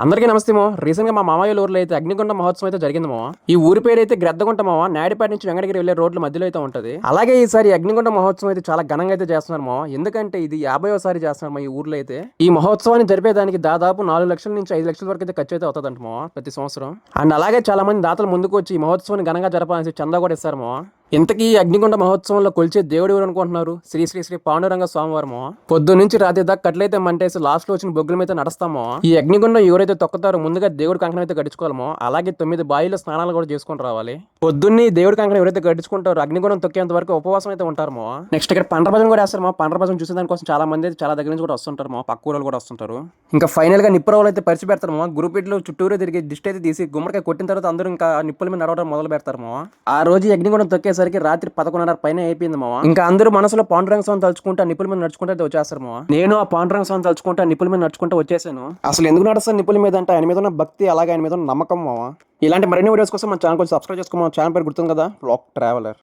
అందరికీ నమస్తే మో. రీసెంట్ గా మా మామయ్య ఊర్లో అయితే అగ్నిగుండ మహోత్సవం అయితే జరిగింది మో. ఈ ఊరి పేరు అయితే గ్రద్దగుంట మో. నాయుడుపేట నుంచి వెంకటగిరి వెళ్లే రోడ్ల మధ్యలో అయితే ఉంటది. అలాగే ఈసారి అగ్నిగుండ మహోత్సవం అయితే చాలా ఘనంగా అయితే చేస్తున్నారు మో. ఎందుకంటే ఇది 50వ సారి చేస్తున్నారు మా ఈ ఊర్లో అయితే. ఈ మహోత్సవాన్ని జరిపేదానికి దాదాపు 4 లక్షల నుంచి 5 లక్షల వరకు అయితే ఖర్చు అయితే అవుతుందంట మో ప్రతి సంవత్సరం. అండ్ అలాగే చాలా మంది దాతలు ముందుకు వచ్చి ఈ మహోత్సవాన్ని ఘనంగా జరపాలని చందా కూడా ఇస్తారు మో. ఇంతకీ అగ్నిగుండ మహోత్సవంలో కొలిచే దేవుడు ఎవరు అనుకుంటున్నారు? శ్రీ శ్రీ శ్రీ పాండురంగ స్వామివారము. పొద్దు నుంచి రాత్రి దాకా కట్లయితే మంటేసి లాస్ట్ లో వచ్చిన బొగ్గుల మీద నడుస్తామో. ఈ అగ్నిగుండం ఎవరైతే తొక్కుతారో ముందుగా దేవుడి కంకణం అయితే గడుచుకోవాలమో. అలాగే 9 బాయిలో స్నానాలు కూడా చేసుకుని రావాలి. పొద్దున్నే దేవుడి కంకణం ఎవరైతే గడుచుకుంటారో అగ్నిగుండం తొక్కేంత వరకు ఉపవాసం అయితే ఉంటారమో. నెక్స్ట్ ఇక్కడ పండ్ర భజన కూడా వేస్తారమో. పండ్ర భజన చూసే దానికోసం చాలా మంది అయితే చాలా దగ్గర నుంచి కూడా వస్తుంటారు. పక్క ఊరు కూడా వస్తుంటారు. ఇంకా ఫైనల్ గా నిప్పురవ్వలు అయితే పరిచి పెడతారమో. గ్రూప్ చుట్టూరు తిరిగి దిష్టి అయితే తీసి గుమ్మడికాయ కొట్టిన తర్వాత అందరూ ఇంకా నిప్పుల మీద నడవడం మొదలు పెడతారమో. ఆ రోజు అగ్నిగుండం తొక్కేసరికి రాత్రి 11:30 పైన అయిపోయింది మావా. ఇంకా అందరూ మనసులో పాండురంగ స్వామి తలుచుకుంటా నిప్పుల మీద నడుచుకుంటే వచ్చేస్తారు మావా. నేను ఆ పాండురంగ స్వామి తలుచుకుంటా నిప్పుల మీద నడుచుకుంటూ వచ్చేసాను. అసలు ఎందుకు నడుస్తాను నిప్పుల మీద అంటే ఆయన మీద ఉన్న భక్తి, అలాగే ఆయన మీద ఉన్న నమ్మకం మావా. ఇలాంటి మరిన్ని వీడియోస్ కోసం మన ఛానల్ కొంచెం సబ్స్క్రైబ్ చేసుకోమా. ఛానల్ పేరు గుర్తుంది కదా, వ్లాగ్ ట్రావెలర్.